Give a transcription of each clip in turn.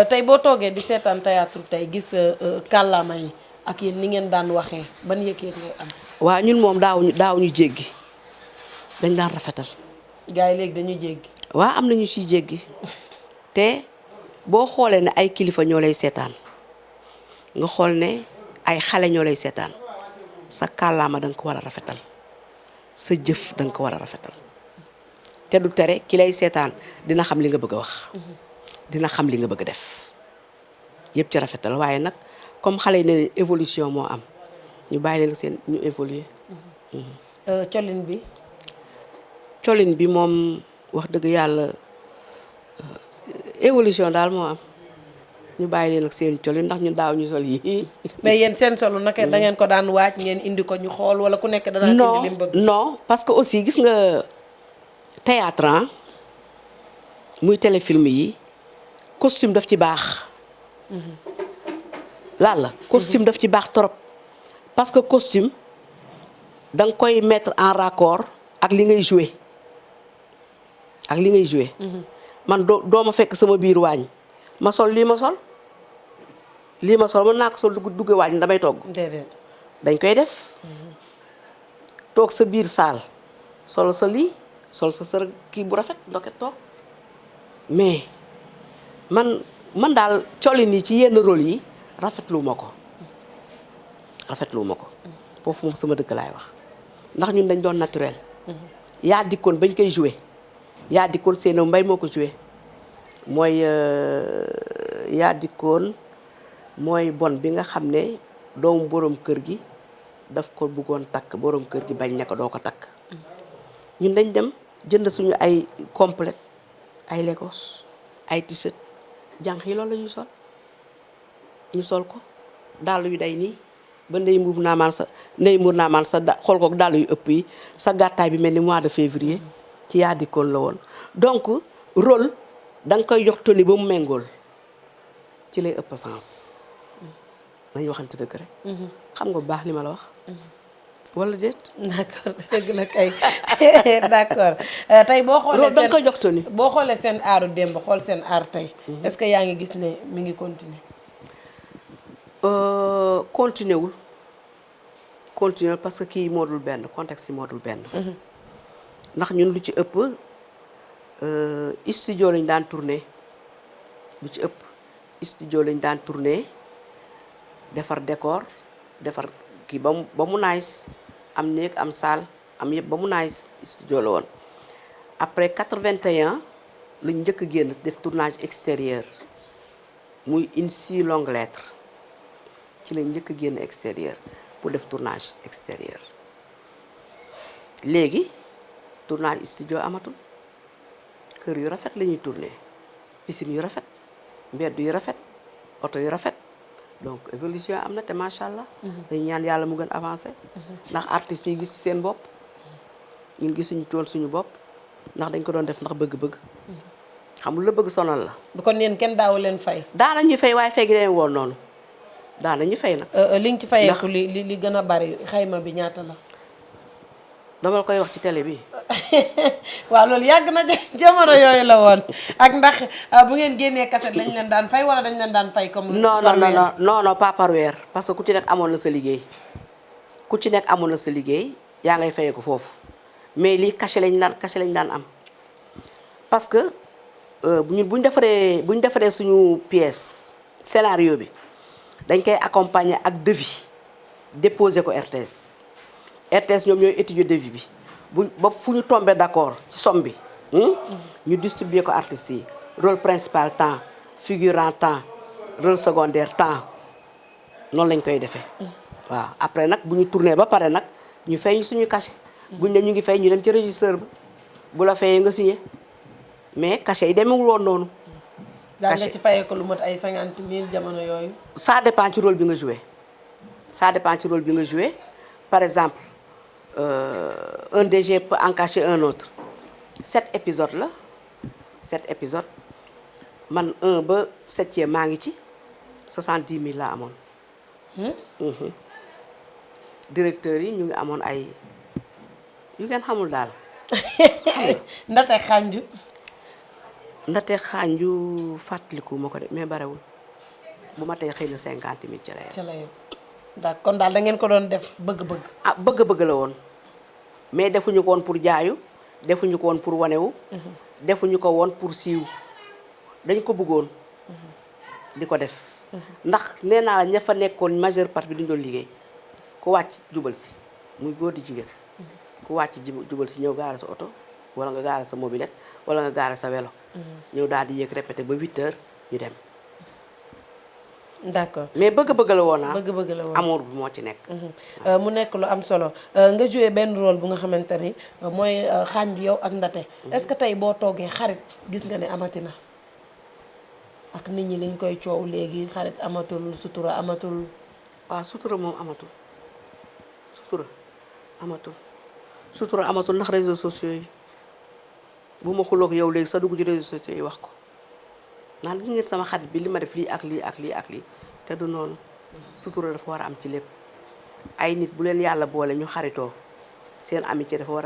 tey boo toogee di seetaan théâtre tey gis kàllaama yi ak yéen ni ngeen daan waxee ban yëg-yëg ngay am. waaw ñun moom daawuñu jéggi dañ daan rafetal. gars yi léegi dañuy jéggi. waaw am na ñu ciy jéggi te boo xoolee ne ay kilifa ñoo lay seetaan nga xool ne ay xale ñoo lay seetaan sa kàllaama da nga ko war a rafetal sa jëf da nga ko war a rafetal te du tere ki lay seetaan dina xam li nga bëgg a wax. dina xam li nga bëgg a def yëpp ci rafetal waaye nag comme xale yi ne évolution moo am ñu bàyyi leen seen ñu évoluer. colin bi moom wax dëgg yàlla évolution daal moo am ñu bàyyi leen ak seen colin ndax ñu daaw ñu sol yi. mais yéen seen solu naka da ngeen ko daan waaj ngeen indi ko ñu xool wala ku nekk danaa indi li mu bëgg. non parce que aussi gis nga théâtre muy téléfilm yi costume daf ci baax. laal la costume daf ci baax trop parce que costume da nga koy mettre en raccord ak li ngay jouer ak li ngay jouer. man doo ma fekk sama biir waañ ma sol lii ma sol mën naa ko sol dugge waañ damay togg. déedéet dañ koy def toog sa biir saal sol sa lii sol sa sër kii bu rafet ndoket toog mais man daal colin yi ci yenn rôle yi rafetlu ma ko foofu moom sama dëkk laay wax ndax ñun dañ doon naturel. yaa dikkoon bañ koy joué yaa dikkoon seen mbay moo ko joué mooy yaa dikkoon mooy bon bi nga xam ne doomu borom kër gi daf ko bëggoon takk borom kër gi bañ ne ko doo ko takk ñun dañ dem jënd suñu ay complet ay Lagos ay t-shirt jànq yi loolu la ñuy sol ñu sol ko dàll yu day nii ba ndey mbuur naa maan sa xool ko dàll yu ëpp yi sa gàttaay bi mel ni mois de février ci yaa dikkoon la woon donc rôle da nga koy jox tenue ba mu méngool ci lay ëpp sens nañu waxante dëgg rek. xam nga bu baax li ma la wax. wala déet. d'accord dëgg la kay d'accord tey boo xoolee seen da nga koy jox tenue. boo xoolee seen aaru démb xool seen aar tey. est-ce que yaa ngi gis ne mi ngi continuer. continuer parce que kii moo dul benn contexte yi moo dul benn. ndax ñun lu ci ëpp studio lañ daan tourner lu ci ëpp studio lañ daan tourner defar décor defar kii ba mu nice am néeg am salle am yëpp ba mu nice studio la woon. après 81 lañ njëkk a génn def tournage extérieur muy une si longue lettre ci lañ njëkk a génn extérieur pour def tournage extérieur léegi tournage studio amatul kër yu rafet la ñuy tourner piscine yu rafet mbedd yu rafet oto yu rafet donc évolution am na te macha allah. dañu ñaan yàlla mu gën avancé. ndax artistes yi gis ci seen bopp ñun gisuñu toon suñu bopp ndax dañ ko doon def ndax bëgg-bëgg. xam lu la bëgg sonal la. kon yéen kenn daawu leen fay. daana ñuy fay waaye fay gi demee woon noonu daana ñuy fay nag. li nga ci fayeeku li gën a bari xayma bi ñaata la. dama la koy wax ci télé bi. waaw loolu yàgg na jamono yooyu la woon ak ndax bu ngeen génnee cassette lañ leen daan fay wala dañ leen daan fay comme. non pas par weer parce que ku ci nekk amoon na sa liggéey yaa ngay fayee ko foofu mais lii cachet lañ daan am parce que ñun bu ñu defaree suñu pièce scénario bi dañ koy accompagner ak devis déposer ko RTS ñoom ñooy étudier devis bi. ba fu ñu tombé d'accord ci somme bi ñu distribuer ko artistes yi rôle principal temps figurant temps rôle secondaire temps noonu lañ koy defee waaw après nag bu ñu tourné ba pare nag ñu fay ñu suñu cachet buñ ne ñu ngi fay ñu dem ci régisseur ba bu la fayee nga signé mais cachet yi demewul woon noonu. daal nga ci fayee ko lu mot ay 50 000 jamono yooyu. ça dépend ci rôle bi nga joué par exemple. Un DG peut en cacher un autre 7 épisodes la 7 épisodes man 1 ba 7e maa ngi ci 70 000 laa amoon. directeurs yi ñu ngi amoon ay yu ngeen xamul daal. ndate xànju. ndate xaanju fàttaliku ma ko de mais barewul bu ma tey xëy na 50 000 ci la ca la yem ndax kon daal da ngeen ko doon def bëgg-bëgg. ah bëgg-bëgg la woon mais defuñu ko woon pour jaayu defuñu ko woon pour wanewu defuñu ko woon pour siiw dañ ko bëggoon di ko def ndax nee naa la ña fa nekkoon majeure partie bi duñu doon liggéey ku wàcc jubal si muy góor di jigéen ku wàcc jubal si ñëw gaare sa oto wala nga gaare sa mobilette wala nga gaare sa welo ñëw daal di yéeg répété ba 8 heures ñu dem d'accord mais bëgg-bëgg la woon ah bëgg-bëgg la woon amour bi moo ci nekk mu nekk lu am solo nga joué benn rôle bu nga xamante ni mooy xaañ yow ak ndate est-ce que tey boo toogee xarit gis nga ne amati na ak nit ñi liñ koy coow léegi xarit amatul sutura amatul. waaw sutura moom amatul sutura amatul ndax réseaux sociaux yi bu ma xuloog yow léegi sa dugg ci réseaux sociaux yi wax ko naan gi ngeen sama xarit bi li ma def lii ak lii ak lii ak lii te du noonu sutura dafa war a am ci lépp ay nit bu leen yàlla boole ñu xaritoo seen amitié dafa war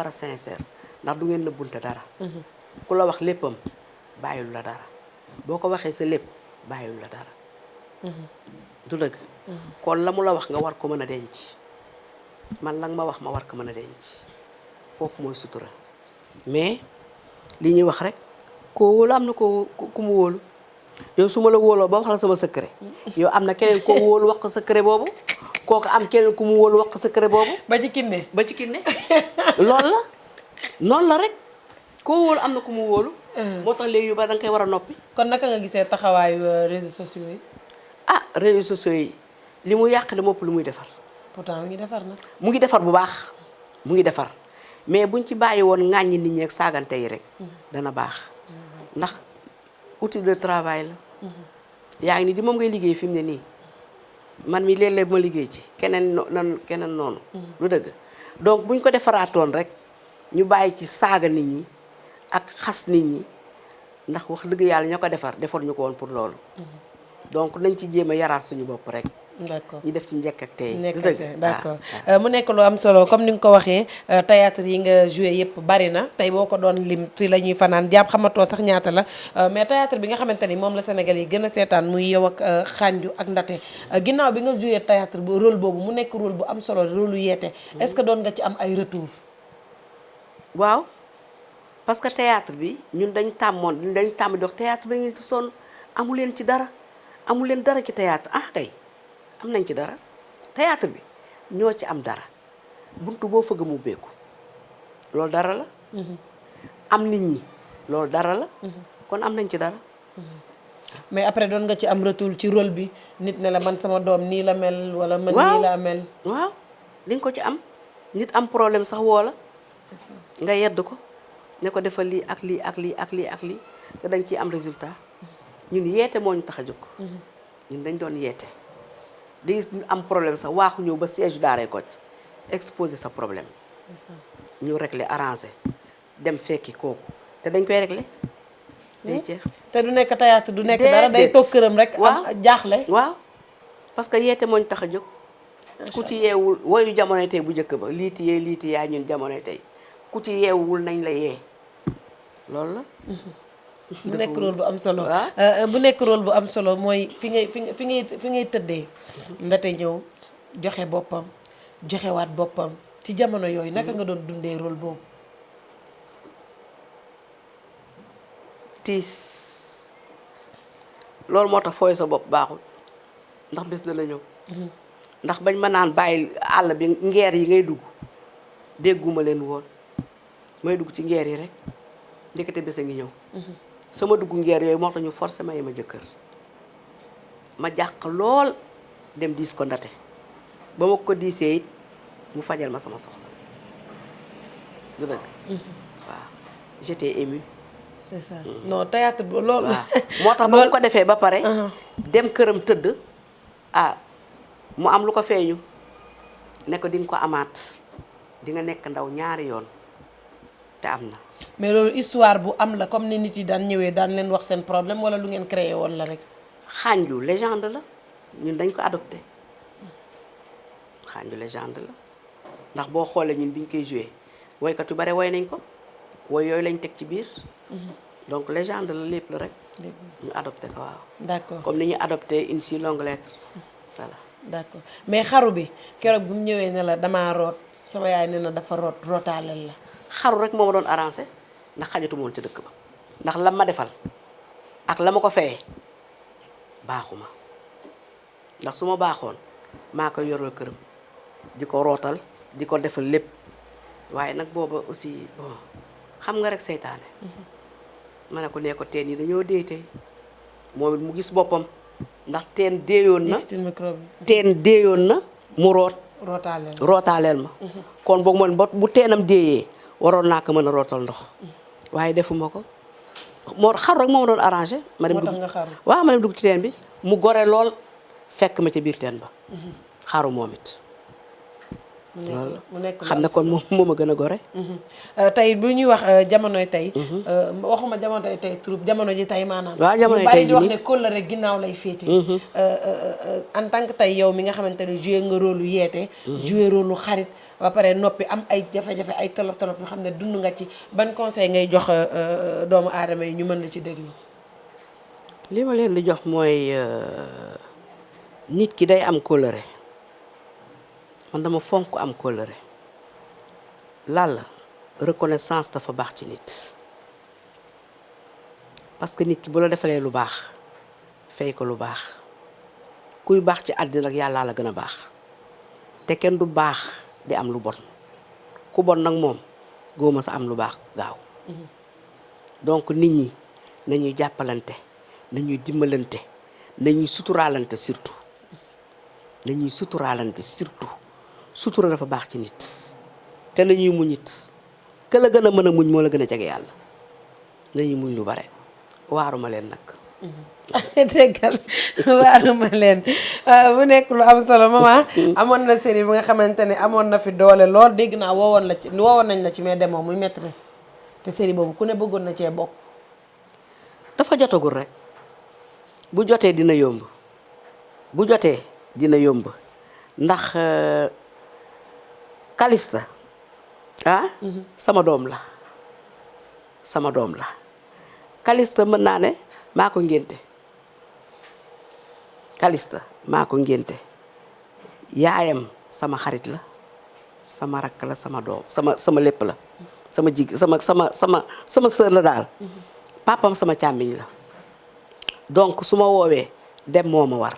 a sincère ndax du ngeen nëbbunte dara ku la wax léppam bàyyilu la dara boo ko waxee sa lépp bàyyilu la dara du dëgg kon la mu la wax nga war ko mën a denc man la nga ma wax ma war ko mën a denc foofu mooy sutura mais li ñuy wax rek koo wóolu am na ku mu wóolu yow su ma la wóoloo ba wax la sama secret yow am na keneen koo wóolu wax ko secret boobu kooku am keneen ku mu wóolu wax ko secret boobu ba ci kinne loolu la noonu la rek koo wóolu am na ku mu wóolu moo tax léegi yu bari da nga koy war a noppi kon naka nga gisee taxawaayu réseaux sociaux yi ah réseaux sociaux yi li mu yàq de mopp lu muy defar pourtant mu ngi defar na mu ngi defar bu baax mu ngi defar mais buñ ci bàyyi woon ŋàññi nit ñi ak saagante yi rek dana baax ndax outil de travail la yaa ngi ni di moom ngay liggéey fi mu ne nii man mi léeg-léeg ma liggéey ci keneen noonu lu dëgg donc buñ ko defaraatoon rek ñu bàyyi ci saaga nit ñi ak xas nit ñi ndax wax dëgg yàlla ñoo ko defar ñu ko woon pour loolu donc nañ ci jéem a yaraat suñu bopp rek d'accord ñu def ci njëkk ak tey d'accord mu nekk lu am solo comme ni nga ko waxee théâtre yi nga joué yëpp bari na tey boo ko doon lim fi la ñuy fanaan jàpp xamatoo sax ñaata la mais théâtre bi nga xamante ni moom la Sénégal yi gën a seetaan muy yow ak xànju ak ndate ginnaaw bi nga joué théâtre bu rôle boobu mu nekk rôle bu am solo rôle yeete est-ce que doon nga ci am ay retour waaw parce que théâtre bi ñun dañ tàmm dox théâtre da ngeen ci sonn amu leen ci dara amu leen dara ci théâtre ah kay am nañ ci dara théâtre bi ñoo ci am dara buntu boo fëgg mu ubbeeku loolu dara la am nit ñi loolu dara la kon am nañ ci dara mais après doon nga ci am retour ci rôle bi nit ne la man sama doom nii la mel wala man nii la mel waaw di nga ko ci am nit am problème sax woo la nga yedd ko ne ko defal lii ak lii ak lii ak lii ak lii te dañ ciy am résultat ñun yeete moo ñu tax a jóg ñun dañ doon yeete di gis ñu am problème sax waaxu ñëw ba siège daaray Kocc exposer sa problème ñu régler arranger dem fekki kooku te dañ koy régler day jeex te du nekk théâtre du nekk dara day toog këram rek jaaxle waaw parce que yeete moo ñu tax a jóg ku ci yeewul woyu jamonoy tey bu njëkk ba liiti yaa ñun jamonoy tey ku ci yeewul nañ la yee loolu la bu nekk rôle bu am solo bu nekk rôle bu am solo mooy fi ngay tëddee ndate ñëw joxe boppam joxewaat boppam ci jamono yooyu naka nga doon dundee rôle boobu tiis loolu moo tax fooy sa bopp baaxul ndax bés dana ñëw ndax bañ ma naan bàyyi àll bi ngeer yi ngay dugg dégguma leen woon may dugg ci ngeer yi rek ndekete bés a ngi ñëw sama dugg ngeer yooyu moo tax ñu forcé ma jëkkër ma jàq lool dem diis ko ndate ba ma ko diisee it mu fajal ma sama soxla du dëgg waaw j'étais émue c'est ça non théâtre loolu moo tax ba mu ko defee ba pare dem këram tëdd mu am lu ko feeñu ne ko di nga ko amaat di nga nekk ndaw ñaari yoon te am na mais loolu histoire bu am la comme ni nit yi daan ñëwee daan leen wax seen problème wala lu ngeen créé woon la rek xànju légende la ñun dañ ko adopté xànju légende la ndax boo xoolee ñun biñ koy joué woykat yu bare woy nañ ko woy yooyu lañ teg ci biir. donc légende la lépp la rek. ñu adopté ko waaw. d'accord comme ni ñu adopté une si longue lettre voilà. d'accord mais xaru bi keroog bi mu ñëwee ne la damaa root sama yaay ne na dafa rootaaleel la. xaru rek moo ma doon arrangé ndax xajatu moon ci dëkk ba ndax la ma defal ak la ma ko fayee baaxuma ndax su ma baaxoon maa koy yoral këram di ko rootal di ko defal lépp waaye nag booba aussi bon xam nga rek seytaane. ma ne ko nee ko teen yi dañoo dee tey moom it mu gis boppam ndax teen deeyoon na teen deeyoon na mu rootaaleel ma kon boog man bu teenam deeyee waroon naa ko mën a rootal ndox waaye defuma ko moo xaru rek moo ma doon arrangé ma dem dugg waaw ma dem dugg ci teen bi mu gore lool fekk ma ca biir teen ba xaru moom it mu nekk xam ne kon moom a gën a gore. tey bu ñuy wax jamonoy tey. waxuma jamonoy tey troupe jamono ji tey maanaam. waaw jamonoy tey ñu bari di wax ne kóllëre ginnaaw lay féete. en tant que tey yow mi nga xamante ne joué nga rôle lu yeete. joué rôle lu xarit ba pare noppi am ay jafe-jafe ay tolof-tolof yoo xam ne dund nga ci ban conseil ngay jox doomu aadama yi ñu mën la ci déglu. li ma leen di jox mooy nit ki day am kóllëre. man dama fonk am kóllëre lal reconnaissance dafa baax ci nit parce que nit ki bu la defalee lu baax fay ko lu baax kuy baax ci àddina rek yàlla la gën a baax te kenn du baax di am lu bon ku bon nag moom góoma sa am lu baax gaaw donc nit ñi nañuy jàppalante nañuy dimbalante nañuy suturaalante surtout sutura dafa baax ci nit te nañuy muñ it ka la gën a mën a muñ moo la gën a jege yàlla nañuy muñ lu bare waaruma leen nag. déggal waaruma leen mu nekk lu am solo maman. amoon na série bi nga xamante ne amoon na fi doole lool dégg naa woowoon nañ la ci mais demoo muy maîtresse te série boobu ku ne bëggoon na cee bokk. dafa jotagul rek bu jotee dina yomb ndax. Calista sama doom la Calista mën naa ne maa ko ngénte yaayam sama xarit la sama rakk la sama doom sama lépp la sama sœur la daal papam sama càmmiñ la donc su ma woowee dem moo ma war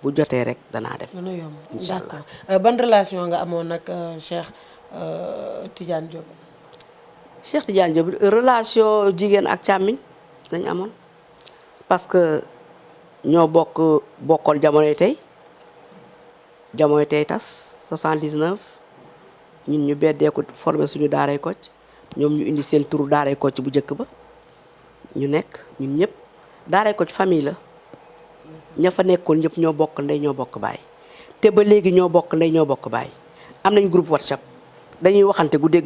bu jotee rek danaa dem. dana yomb d'accord ban relation nga amoon nag Cheikh Tidiane Diop. Cheikh Tidiane Diop relation jigéen ak càmmiñ dañ amoon parce que ñoo bokkoon jamonoy tey tas 79 ñun ñu beddeeku formé suñu daaray Kocc ñoom ñu indi seen turu daaray Kocc bu njëkk ba ñu nekk ñun ñëpp daaray Kocc famille la. ña fa nekkoon ñëpp ñoo bokk ndey ñoo bokk baay te ba léegi ñoo bokk ndey ñoo bokk baay am nañ groupe WhatsApp dañuy waxante guddeeg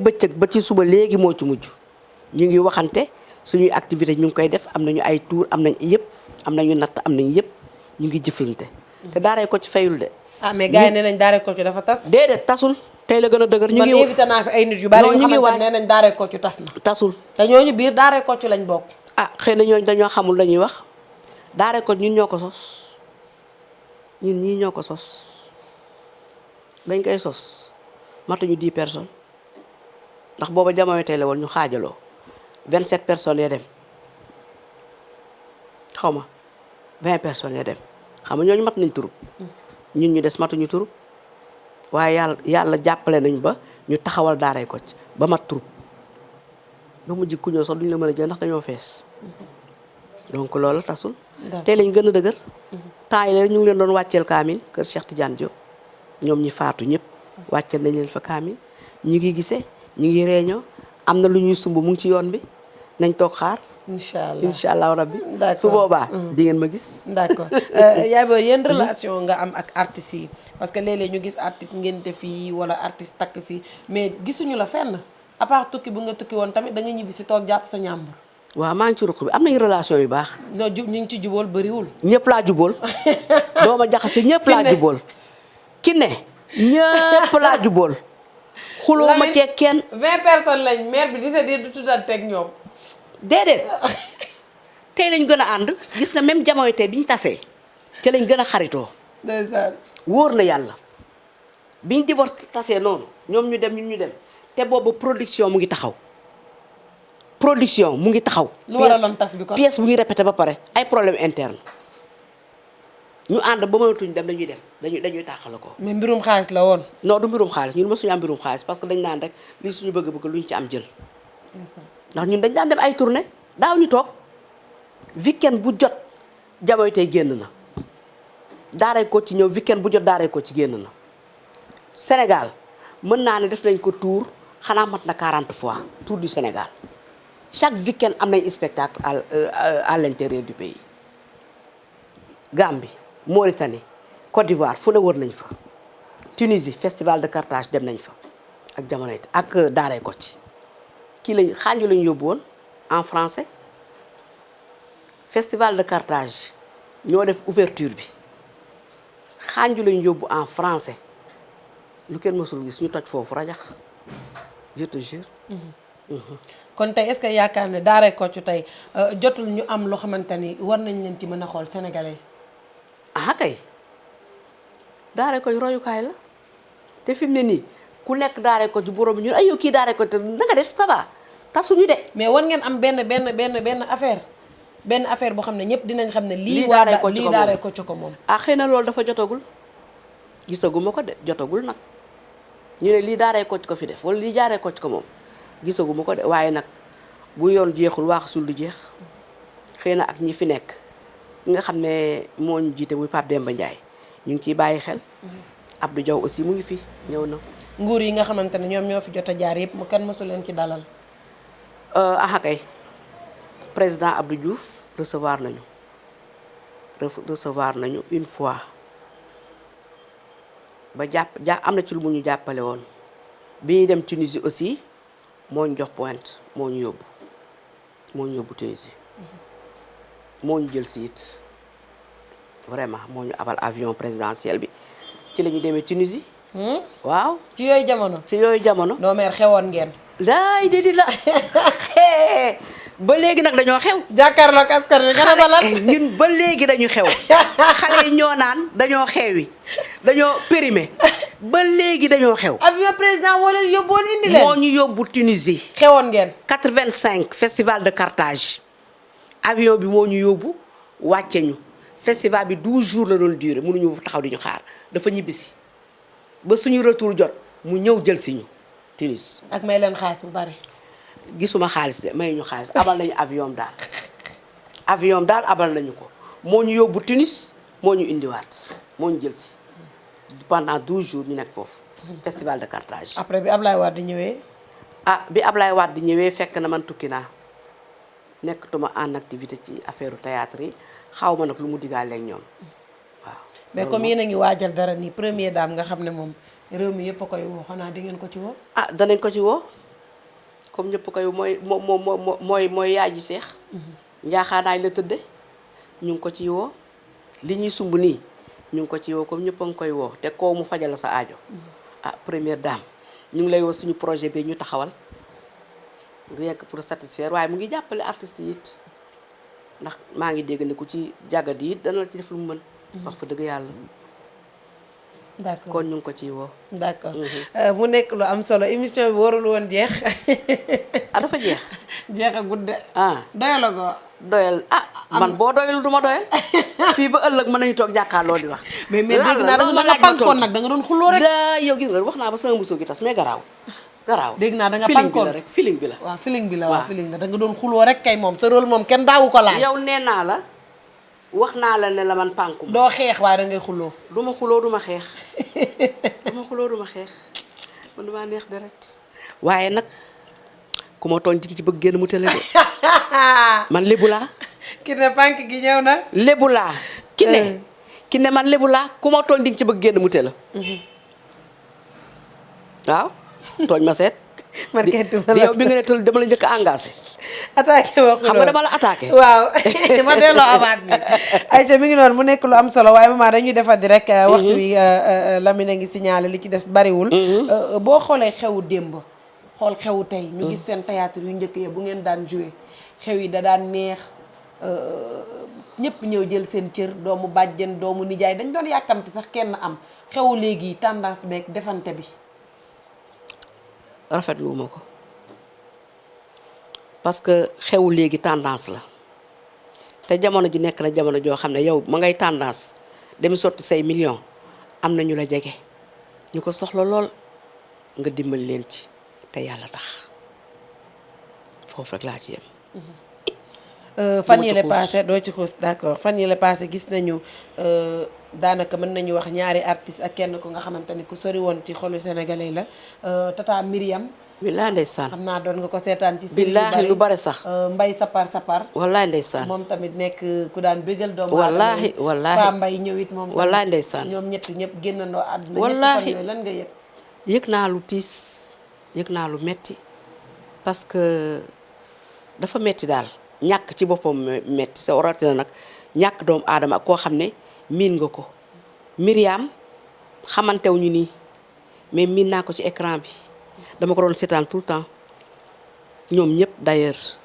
bëccëg ba ci suba léegi moo ci mujj ñu ngi waxante suñuy activité ñu ngi koy def am nañu ay tour am nañ yëpp am nañu natt am nañ yëpp ñu ngi jëflante te daaray Kocc fayul de. mais gars yi nee nañ daaray Kocc dafa tas. déedéet tasul tey la gën a dëgër. ñu ngi man invité naa fi ay nit yu bari yoo xamante nee nañ daaray Kocc tas na. tasul te ñooñu biir daaray Kocc lañ bokk. xëy na ñooñu dañoo xamul lañuy wax. daaray Kocc ñun ñoo ko sos ñun ñii ñoo ko sos bañ koy sos matuñu 10 personnes ndax booba jamono tey la woon ñu xaajaloo 27 personnes ya dem xaw ma 20 personnes ya dem xam nga ñooñu mat nañ turub ñun ñu des matuñu turub waaye yàlla jàppale nañ ba ñu taxawal daaray Kocc ba mat turub ba mujj ku ñëw sax duñ la mën a jël ndax dañoo fees donc loolu tasul. tey lañ gën a dëgër. temps yi ñu ngi leen doon wàcceel kaamil kër Cheikh Tidiane Diop ñoom ñi faatu ñëpp wàcceel nañ leen fa kaamil ñu ngi gisee ñu ngi réunion am na lu ñuy sumb mu ngi ci yoon bi nañ toog xaar. incha allah rabbi. su boobaa di ngeen ma gis. d'accord yaay booy yéen relation nga am ak artistes yi parce que léeg-léeg ñu gis artiste ngénte fii wala artiste takk fii mais gisuñu la fenn à part tukki bu nga tukki woon tamit da nga ñibbi si toog jàpp sa ñàmbur. waaw maa ngi ci ruq bi am nañu relation yu baax. non ñu ngi ci jubóol bëriwul. ñëpp laa jubóol doo ma jaxase ñëpp laa jubóol. ki ne ñëpp laa jubóol xuloo ma ceeg kenn. 20 personnes lañ maire bi 17 yëpp du tuddanteeg ñoom. déedéet tey lañ gën a ànd gis nga même jamono tey bi ñu tasee te lañ gën a xaritoo. ndeysaan. wóor na yàlla biñ divorce tasee noonu ñoom ñu dem ñun ñu dem te boobu production mu ngi taxaw. production mu ngi taxaw. lu waraloon tas bi kon pièce bu ñu répété ba pare ay problème interne ñu ànd ba mënatuñ dem dañuy tàqale ko. mais mbirum xaalis la woon. non du mbirum xaalis ñun mësuñu am mbirum xaalis parce que dañ naan rek lii suñu bëgg-bëgg luñ ci am jël. ndax ñun dañ daan dem ay tournée daaw ñu toog weekend bu jot jamono tey génn na daaray ko ci ñëw weekend bu jot daaray ko ci génn na Sénégal mën naa ne def nañ ko tour xanaa mat na 40 fois tour du Sénégal chaque weekend am nañ spectacle à l'intérieur du pays. Gambie Mauritanie Côte d'Ivoire fu ne wër nañ fa Tunisie festival de Carthage dem nañ fa ak jamono it ak daaray ko ci kii lañ xaanju lañu yóbbu woon en français festival de Carthage ñoo def ouverture bi xaanju lañu yóbbu en français lu kenn mësul gis ñu toj foofu rajax je te jure. kon tey est-ce que yaakaar ne daaray Kocc tey jotul ñu am loo xamante ni war nañ leen ci mën a xool sénégalais. ah kay daaray Kocc royukaay la te fi mu ne nii ku nekk daaray Kocc borom ñun ay yow kii daaray Kocc na nga def ça va tasuñu de. mais war ngeen am benn affaire boo xam ne ñëpp dinañ xam ne. lii daaray Kocc ko moom. ah xëy na loolu dafa jotagul gisaguma ko de jotagul nag ñu ne lii daaray Kocc ko fi def wala lii daaray Kocc ko moom gisaguma ko de waaye nag bu yoon jeexul waaxasul du jeex xëy na ak ñi fi nekk nga xam ne moo ñu jiite muy Pape Demba Ndiaye ñu ngi ciy bàyyi xel. Abdou Diaw aussi mu ngi fi ñëw na. nguur yi nga xamante ne ñoom ñoo fi jot a jaar yëpp mu kan mësu leen ci dalal. kay président Abdou Diouf recevoir nañu une fois ba am na ci lu mu ñu jàppale woon bi ñuy dem Tunisie aussi moo ñu jox pointe moo ñu yóbbu Tunisie moo ñu jël si it vraiment moo ñu abal avion présidentiel bi ci la ñu demee Tunisie. waaw ci yooyu jamono. non mais xewoon ngeen. laay di la ba léegi nag dañoo xew. jàkkaarloo ak askan wi nga balal ñun ba léegi dañu xew xale yi ñoo naan dañoo xewi dañoo périmé ba léegi dañoo xew. avion président moo leen yóbbuwoon indi leen. moo ñu yóbbu Tunisie. xewoon ngeen. 85 festival de Carthage avion bi moo ñu yóbbu wàcce ñu festival bi 12 jours la doon durer mënuñu taxaw di ñu xaar dafa ñibbisi ba suñu retour jot mu ñëw jël si ñu Tunis. ak may leen xaalis bu bari. gisuma xaalis de may ñu xaalis abal nañu avion daal abal nañu ko moo ñu yóbbu Tunis moo ñu indiwaat moo ñu jël si pendant 12 jours ñu nekk foofu festival de Carthage. après bi Ablaye Wade ñëwee. bi Ablaye Wade ñëwee fekk na man tukki naa nekkatuma en activité ci affaire théâtre yi xaw ma nag lu mu diggaale ak ñoom waaw. mais comme yéen a ngi waajal dara nii première dame nga xam ne moom réew mi yëpp a koy woo xanaa di ngeen ko ci woo. danañ ko ci woo. comme ñëpp koy mooy yaay ji seex njaaxaanaay la tëdde ñu ngi ko ci woo li ñuy sumb nii ñu ngi ko ci woo comme ñëpp a ngi koy woo te koo mu fajal sa aajo. première dame ñu ngi lay woo suñu projet bi ñu taxawal rien que pour satisfaire waaye mu ngi jàppale artistes yi it ndax maa ngi dégg ne ku ci jàggat yi it dana la ci def lu mu mën. wax fa dëgg yàlla. d'accord kon ñu ngi ko ciy woo. d'accord mu nekk lu am solo émission bi warul woon jeex. dafa jeex. jeex a gudde. doyal ko. doyal man boo doyal du ma doyal. fii ba ëllëg mën nañu toog jàkkaarloo di wax. mais dégg naa da nga pànkoon nag da nga doon xuloo rek. yow gis nga wax naa ba sama mbusoo gi tas mais garaaw. dégg naa da nga pànkoon feeling bi la waaw feeling bi la waaw feeling la da nga doon xuloo rek kay moom sa rôle moom kenn daawu ko laal. yow nee naa la. wax naa la ne la man pànku ma. doo xeex waaye da ngay xuloo. du ma xuloo du ma xeex. man damaa neex deret waaye nag ku ma tooñ di ci bëgg génn mu tële de man lébu laa. ki ne pànk gi ñëw na. lébu laa. ki ne man lébu laa ku ma tooñ di ci bëgg génn mu tële. waaw tooñ ma seet. marketing ma la yow bi nga ne tël dama la njëkk a engagé. attaqué ma ko xam nga dama la attaqué. waaw ma delloo avance bi Aïcha mi ngi noonu mu nekk lu am solo waaye maman dañuy defar di rek waxtu wi Lamine a ngi signalé li ci des bariwul boo xoolee xewu démb xool xewu tey ñu gis seen théâtre yu njëkk ya bu ngeen daan joué xew yi da daan neex ñëpp ñëw jël seen cër doomu bàjjen doomu nijaay dañ doon yàkkamti sax kenn am xewu léegi tendance beeg defante bi rafetlu ma ko parce que xewu léegi tendance la te jamono ji nekk na jamono joo xam ne yow ma ngay tendance dem sotti say million am na ñu la jege ñu ko soxla lool nga dimbali leen ci te yàlla tax foofu rek laa ci yem. fan yële passé doo ci xuus d'accord fan yële passé gis nañu daanaka mën nañu wax ñaari artiste ak kenn ko nga xamante ni ku sori woon ci xolu sénégalais la Tata Myriam. billaay ndeysaan xam naa doon nga ko seetaan ci. billaahi lu bare sax. Mbay Sapar. wallaay ndeysaan moom tamit nekk ku daan bégal doomu wallaahi wallaahi Fa Mbay ñëw it moom. wallaay ndeysaan ñoom ñett ñëpp génnandoo àdduna. wallaahi ñetti fan yooyu lan nga yëg. yëg naa lu tiis yëg naa lu metti parce que dafa metti daal ñàkk ci boppam metti sa waratina nag ñàkk doomu aadama ak koo xam ne miin nga ko Myriam xamantewuñu nii mais miin naa ko ci écran bi dama ko doon seetaan tout le temps ñoom ñëpp d'ailleurs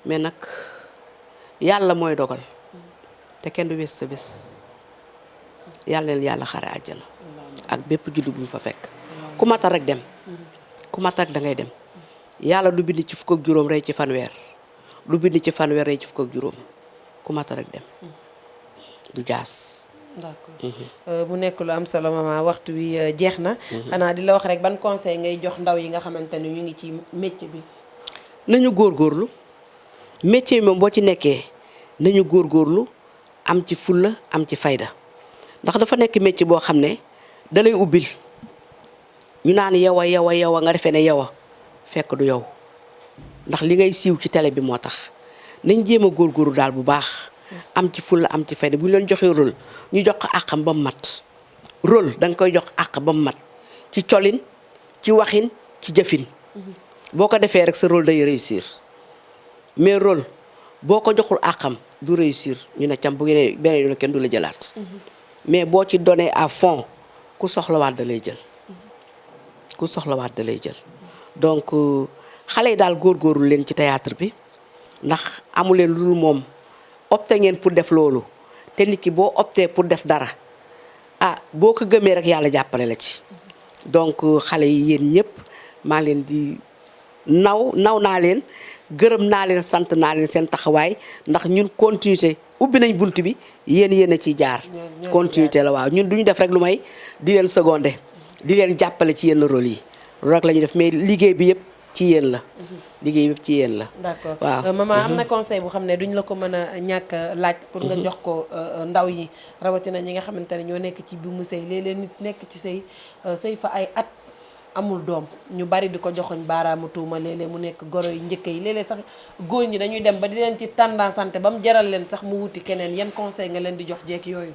mais nag yàlla mooy dogal te kenn du wees sa bés yàlla leen yàlla xare àjjana ak bépp jullit bu ñu fa fekk ku matal rek dem ku matal rek da ngay dem yàlla lu bind ci fukk ak juróom rey ci fanweer lu bind ci fanweer rey ci fukk ak juróom ku matal rek dem du jaas. d'accord mu nekk lu am solo maman waxtu wi jeex na. xanaa di la wax rek ban conseil ngay jox ndaw yi nga xamante ni ñu ngi ci métier bi. nañu góorgóorlu métier bi moom boo ci nekkee nañu góorgóorlu am ci fulla am ci fayda ndax dafa nekk métier boo xam ne da lay ubbil ñu naan yow a nga defee ne yow a fekk du yow ndax li ngay siiw ci télé bi moo tax nañ jéem a góorgóorlu daal bu baax. am ci fulla am ci fayda bu ñu leen joxee rôle ñu jox ko àqam ba mu mat rôle da nga koy jox àq ba mu mat ci colin ci waxin ci jëfin boo ko defee rek sa rôle day réussir mais rôle boo ko joxul àqam du réussir ñu ne cam bu ngeen beneen yoon kenn du la jëlaat mais boo ci donné à fond ku soxlawaat da lay jël donc xale yi daal góorgóorlu leen ci théâtre bi ndax amu leen lu dul moom opté ngeen pour def loolu te nit ki boo opté pour def dara boo ko gëmee rek yàlla jàppale la ci donc xale yi yéen ñëpp maa leen di naw naa leen gërëm naa leen sant naa leen seen taxawaay ndax ñun continuité ubbi nañ bunt bi yéen a ciy jaar continuité la waaw ñun duñu def rek lu may di leen secondé di leen jàppale ci yenn rôle yi loolu rek la ñuy def mais liggéey bi yëpp ci yéen la liggéey yëpp ci yéen la. d'accord waaw maman am na conseil bu xam ne duñ la ko mën a ñàkk laaj. pour nga jox ko ndaw yi rawatina ñi nga xamante ne ñoo nekk ci bi mu sëy léeg-léeg nit nekk ci sëy fa ay at amul doom ñu bari di ko joxoñ baaraamu tuuma léeg-léeg mu nekk goro yu njëkk yi léeg-léeg sax góor ñi dañuy dem ba di leen ci tendance santé ba mu jaral leen sax mu wuti keneen yan conseil nga leen di jox jeeg yooyu.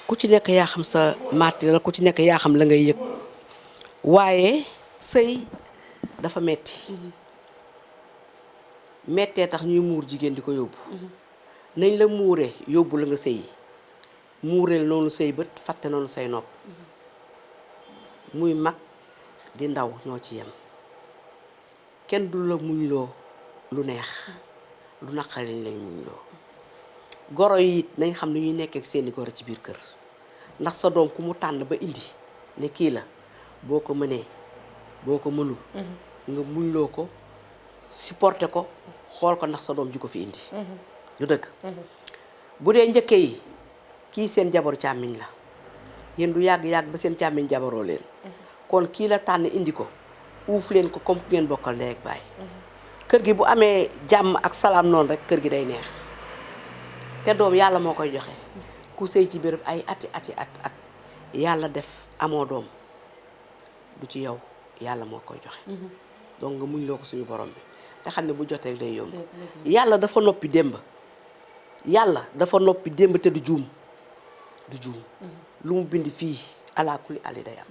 ku ci nekk yaa xam sa maati la ku ci nekk yaa xam la ngay yëg waaye. sëy dafa metti mettee tax ñuy muur jigéen di ko yóbbu nañ la muuree yóbbu la nga sëyi muureel noonu sëy bët fàtte noonu say nopp muy mag di ndaw ñoo ci yem kenn du la muñ loo lu neex lu naqari lañ muñ loo goro yi it nañ xam ne ñuy nekk ak seeni goro ci biir kër ndax sa doom ku mu tànn ba indi ne kii la boo ko mënee boo ko mënul nga muñ loo ko supporté ko xool ko ndax sa doom ji ko fi indi du dëgg bu dee njëkke yi kii seen jabaru càmmiñ la yéen du yàgg-yàgg ba seen càmmiñ jabaroo leen kon kii la tànn indi ko uuf leen ko comme ngeen bokkal ndey ak baay kër gi bu amee jàmm ak salaam noonu rek kër gi day neex te doom yàlla moo koy joxe ku sëy ci béréb ay ati at yàlla def amoo doom du ci yow yàlla moo koy joxe donc nga muñ loo ko suñu borom bi te xam ne bu jotee day yomb yàlla dafa noppi démb te du juum lu mu bind fii ala kulli ali day am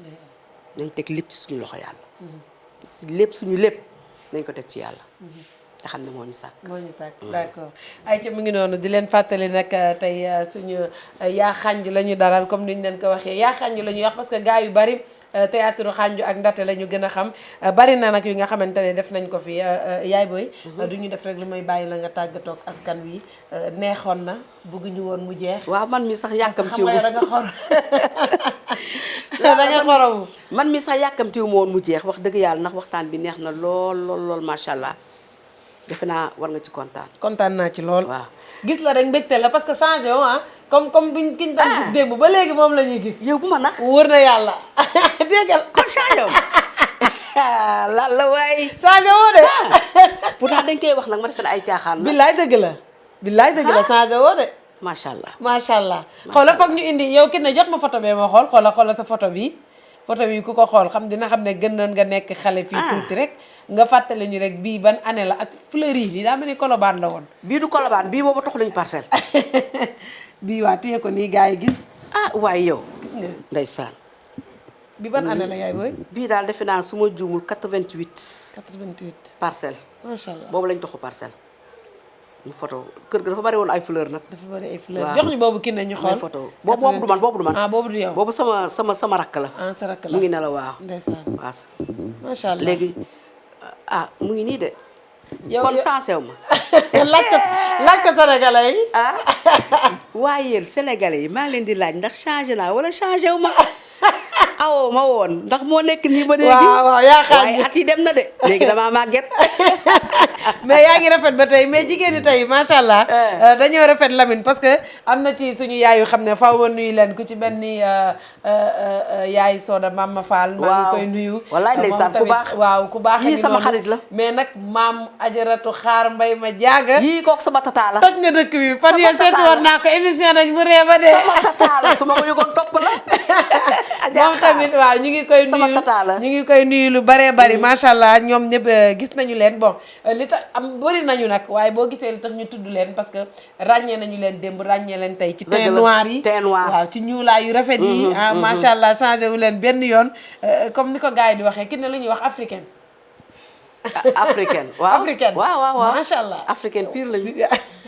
nañ teg lépp ci suñu loxo yàlla. si lépp suñu lépp nañ ko teg ci yàlla. te xam ne moo ñu sàkk. moo ñu sàkk d'accord ay ca mu ngi noonu di leen fàttali nag tey suñu yaa xànju la ñu dalal comme ni ñu leen ko waxee yaa xànju la ñuy wax parce que gars yu bari théâtre xànju ak ndate la ñu gën a xam bari na nag yu nga xamante ne def nañ ko fi yaay booy. du ñu def rek lu may bàyyi la nga tàggatoo ak askan wi neexoon na bëgguñu woon mu jeex. waaw man mi sax yàkkamtiwu da nga xor da nga xoromu. man mi sax yàkkamtiwu ma woon mu jeex wax dëgg yàlla ndax waxtaan bi neex na lool lool lool macha allah. defe naa war nga ci kontaan. kontaan naa ci lool. waaw gis la rek mbégte la parce que changé wu comme biñ kiñ doon gis démb ba léegi moom la ñuy gis. yow bu ma nax wóor na yàlla déggal kon changé wu lan la waay. changé woo de. pourtant dañ koy wax nag ma defe ne ay caaxaan la. billaay dëgg la. billaay dëgg la changé woo de. macha allah macha allah. xoola foog ñu indi yow ki ne jox ma photo bee ma xool xoola sa photo bi. photo bi ku ko xool xam dina xam ne gënoon nga nekk xale fii tuuti rek nga fàttali ñu rek bii ban année la ak fleur yi daa mel ni Colobane la woon. bii du Colobane bii boobu tax luñu Parcelles. bii waa téye ko nii gars yi gis. waaye yow. gis nga ndeysaan. bi ban année la yaay booy. bii daal defe naa su ma juumul 88. 88. Parcelles. macha allah boobu lañ toxu Parcelles. ñu photo kër ga dafa bari woon ay fleur nag. dafa bari ay fleur jox ñu boobu kii nañu xool. photo boobu du man boobu du man. boobu du yow. boobu sama rakk la. sa rakk la mu ngi ne la waaw. ndeysaan waaw. macha allah léegi mu ngi nii de. yow kon sansew ma. laaj ko sénégalais yi. waaye yéen sénégalais yi maa ngi leen di laaj ndax changé naa wala changé wu ma. awoo ma woon ndax moo nekk nii ba léegi. waaw yaa xam waaye at yi dem na de. léegi damaa màgget. mais yaa ngi rafet ba tey mais jigéen ñi tey macha allah. dañoo rafet Lamine parce que am na ci suñu yaay yu xam ne faaw ma nuyu leen ku ci benn ni yaay Soda Mama Fall. maa ngi koy nuyu. wallaay ndeysaan ku baax waaw ku baax. yii sama xarit la. mais nag maam ajaratu xaar mbay ma jaaga. yii kooku sama tata la. toj na dëkk bi fan yee seetu woon naa ko émission nañ mu ree ba dee. sama tata la su ma ko yëgoon topp la. moom tamit waaw ñu ngi koy nuyu sama tata la. ñu ngi koy nuyu lu baree bari macha allah ñoom ñëpp gis nañu leen bon li tax am bëri nañu nag waaye boo gisee li tax ñu tudd leen parce que ràññee nañu leen démb ràññee leen tey ci teint noir yi waaw ci ñuulaay yu rafet yi macha allah changé wu leen benn yoon comme ni ko gars yi di waxee ki ne lu ñuy wax africaine africaine waaw africaine waaw macha allah africaine pire lañu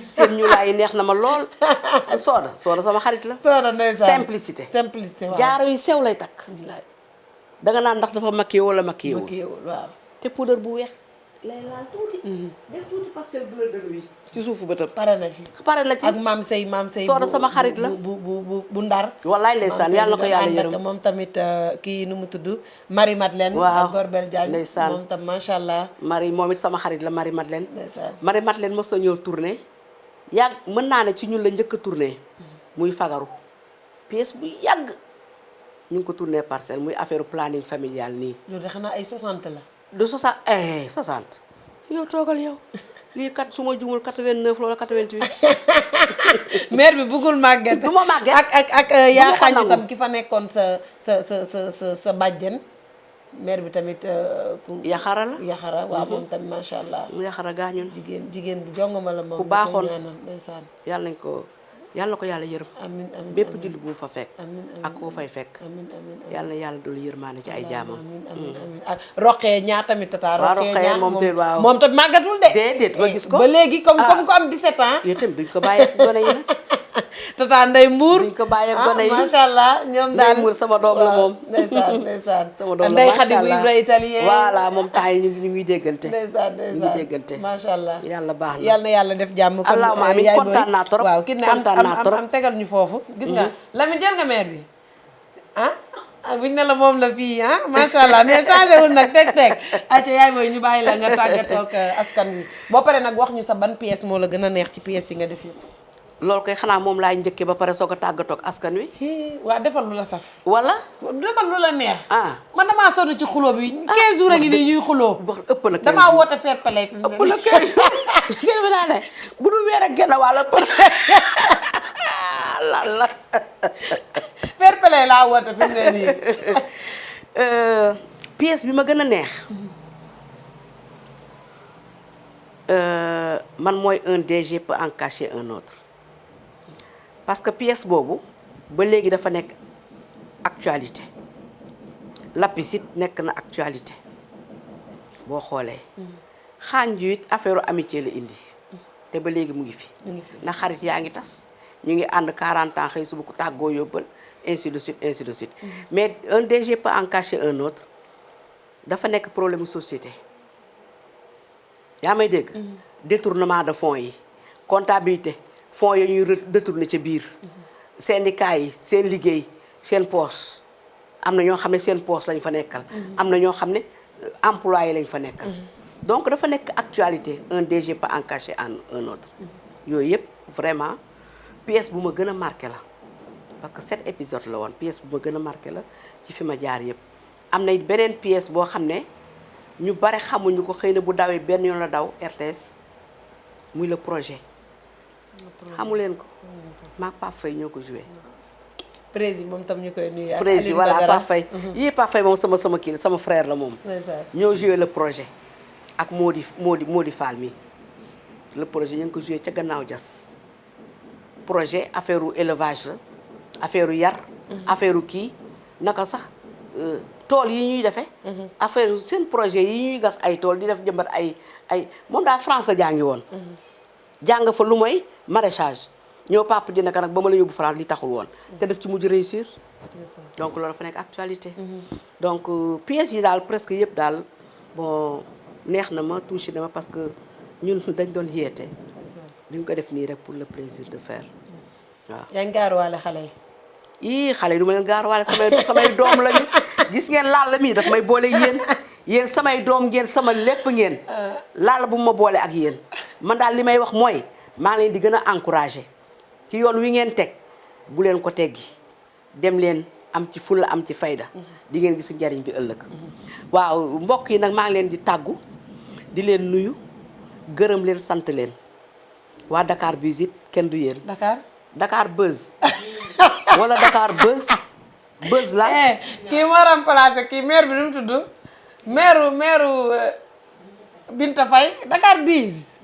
seen ñuulaay yi neex na ma lool Soda sama xarit la Soda ndeysaan simplicité waaw jaaro yu sew lay takk danga naan ndax dafa maquillé wala maquillé wul waaw te poudre bu weex lay laal tuuti def tuuti pastel bleu de nuit ci suufu bëtam pare na ci ak maam sey Soda sama xarit la bu ndar wallaay ndeysaan yàlla ko yàlla yërëm moom tamit kii nu mu tudd Marie Madeleine waaw ak Gorbel Diagne ndeysaan moom tam macha allah Marie moom it sama xarit la Marie Madeleine ndeysaan Marie Madeleine mos na ñëw tournée yàgg mën naa ne ci ñun la njëkk a tournée muy fagaru pièce bu yàgg ñu ngi ko tourné Parcelles muy affaire planning familial nii. loolu de xanaa ay 60 la. de 60 yow toogal yow lii kat su ma juumul 89 wala 88. mère bi bëggul màgget. du ma màgget ak yaa xañu tam ki fa nekkoon sa bàjjen. mère bi tamit ku. yaxara la yaxara waaw moom tamit macha allah. yaxara gaañoon. jigéen bu jongoma la moom. ku baaxoon ndeysaan yàlla na ko yàlla yërëm. amiin amiin bépp jullit bu mu fa fekk. amiin ak koo fay fekk. amiin amiin yàlla na yàlla doolu yërmaane ci ay jaamam. amiin ak Roqee ñaa tamit tata. Roqee ñaa moom tamit màggatul de. déedéet ba gis ko ba léegi comme ko am 17 ans. yow tamit duñ ko bàyyi ak gone yi nag. tata Ndeye Mbour duñ ko bàyyi ak gone yi macha allah ñoom daal Ndeye Mbour sama doom la moom. ndeysaan sama doom la Ndeye macha Khady bu allah Ibra italien. voilà moom temps yi ñu ngi déggante. ndeysaan ñu ngi déggante macha allah. yàlla baax na yàlla na yàlla def jàmm. kon allahumma amiin kontaan naa trop waaw ki ne am tegal ñu foofu. gis nga Lamine jël nga mère bi buñ ne la moom la fii macha allah mais changé wul nag teg ayca yaay booy ñu bàyyi la nga tàggatoo ak askan wi boo paree nag wax ñu sa ban pièce moo la gën a neex ci pièce yi nga def yëpp. loolu koy xanaa moom laay njëkkee ba pare soog a tàggatoo ak askan wi. waa defal lu la saf. wala. defal lu la neex. man damaa sonn ci xuloo bi. 15 jours a ngi nii ñuy xuloo. wax ëpp na 15 jours damaa woote fair play fi mu ne. ëpp na 15 jours ngeen bi naa ne bu du weer ak genn wàll ëpp la. fair play laa woote fi mu ne nii. pièce bi ma gën a neex. man mooy un DG peut en cacher un autre. parce que pièce boobu ba léegi dafa nekk actualité Lapis it nekk na actualité boo xoolee. Xaanju it affaire amitié la indi. te ba léegi mu ngi fi. ndax xarit yaa ngi tas ñu ngi ànd 40 ans xëy suba ku tàggoo yóbbal ainsi de suite ainsi de suite. mais un DG peut en cacher un autre dafa nekk problème société. yaa may dégg. détournement de fonds yi comptabilité fonds yi ñuy détourné ca biir. syndicat yi seen liggéey seen poche am na ñoo xam ne seen poche lañ fa nekkal. am na ñoo xam ne employé lañ fa nekkal. donc dafa nekk actualité un DG peut en cacher un autre. yooyu yëpp vraiment pièce bu ma gën a marqué la parce que 7 épisodes la woon pièce bu ma gën a marqué la ci fi ma jaar yëpp. am na it beneen pièce boo xam ne ñu bare xamuñu ko xëy na bu dawee benn yoon la daw RTS muy le projet. xamu leen ko. maak Pape Faye ñoo ko joué. président moom tam ñu koy nuyu. président voilà Pape Faye. yii Pape Faye moom sama kii sama frère la moom. ñoo joué le projet. ak Mody Fall mi le projet ñu ngi ko joué ca gannaaw jas projet affaire u élevage la affaire u yar. affaire u kii naka sax tool yi ñuy defee. affaire seen projet yi ñuy gas ay tool di def jëmbat ay moom daal France la jàngi woon. jàng fa lu mooy maraîchage ñoo papa ji naka nag ba ma la yóbbu France li taxul woon. te def ci mujj réussir. donc loolu dafa nekk actualité. donc pièces yi daal presque yëpp daal bon. neex na ma touché na ma parce que ñun dañ doon yeete. duñ ko def nii rek pour le plaisir de faire waaw. yaa ngi gaaruwaale xale yi. xale yi du ma leen gaaruwaale samay doom lañu. gis ngeen laal la mii daf may boole yéen samay doom ngeen sama lépp ngeen. laal bu ma boole ak yéen. man daal li may wax mooy maa ngi leen di gën a encouragé ci yoon wi ngeen teg bu leen ko teggi dem leen am ci fulla am ci fayda. di ngeen gis njariñ bi ëllëg. waaw mbokk yi nag maa ngi leen di tàggu. di leen nuyu gërëm leen sant leen waa Dakar Buzz it kenn du yéen. Dakar Buzz wala Dakar Buzz la. kii moo remplacé kii maire bi nu mu tudd maire Binta Faye Dakar Buzz.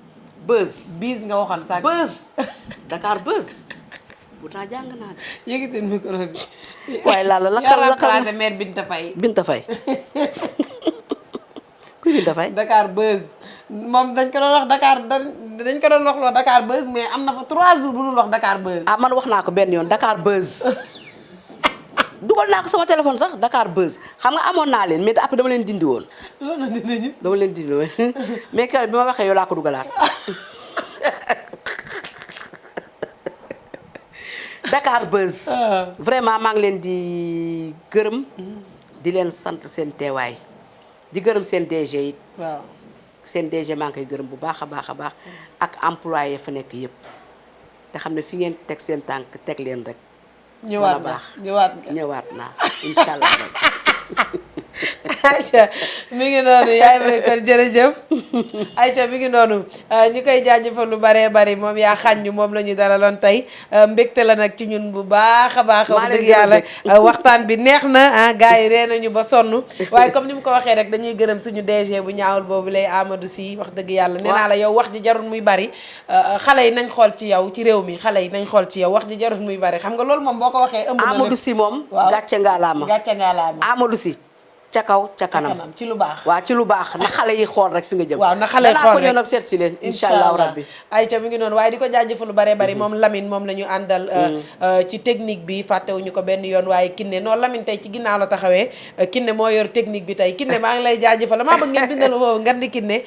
Buzz nga waxoon sax. Buzz Dakar Buzz pourtant jàng naa de. yëkkati micro bi. waaye laala yaa remplacé maire Binta Faye. Binta Faye. dafay Dakar Buzz moom dañ ko doon wax dañ ko doon wax loo Dakar Buzz mais am na fa 3 jours bu dul wax Dakar Buzz. man wax naa ko benn yoon Dakar Buzz dugal naa ko sama téléphone sax Dakar Buzz xam nga amoon naa leen mais après dama leen dindi woon. loolu la dindi ñu. dama leen dindi woon mais keroog bi ma waxee yow laa ko dugalaat. Dakar Buzz. vraiment maa ngi leen di gërëm. di leen sant seen teewaay. di gërëm seen DG it. waaw seen DG maa ngi koy gërëm bu baax a baax a baax. ak employé fa nekk yëpp. te xam ne fi ngeen teg seen tànk teg leen rek. ñëwaat na ñëwaat naa incha allah. Aïcha mi ngi noonu yaay may kon jërëjëf Aïcha mi ngi noonu ñi koy jaajëfal lu baree bari moom yaa xàññu moom la ñu dalaloon tey mbégte la nag ci ñun bu baax a baax wax dëgg yàlla waxtaan bi neex na gars yi ree nañu ba sonn waaye comme ni mu ko waxee rek dañuy gërëm suñu DG bu ñaawul boobu lay Amadou Sy wax dëgg yàlla nee naa la yow wax ji jarul muy bari xale yi nañ xool ci yow ci réew mi xale yi nañ xool ci yow wax ji jarul muy bari xam nga loolu moom boo ko waxee ëmb na Amadou Sy moom gàcce ngaalaama Amadou Sy ca kaw ca kanam ci lu baax waaw ci lu baax na xale yi xool rek fi nga jëm waaw na xale yi xool rek nag seet si leen incha allah rabbi Aïcha mi ngi noonu waaye di ko jaajëfal lu baree bari moom Lamine moom la ñu àndal ci technique bi fàttewuñu ko benn yoon waaye Kiné noonu Lamine tey ci ginnaaw la taxawee Kiné moo yor technique bi tey Kiné maa ngi lay jaajëfal maa bëgg ngeen bindal foofu ngan di Kiné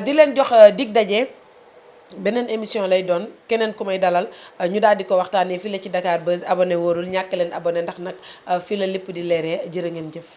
di leen jox dig daje beneen émission lay doon keneen ku may dalal ñu daal di ko waxtaanee fii la ci Dakar Buzz abonné wóorul ñàkk leen abonné ndax nag fii la lépp di leeree jërë ngeen jëf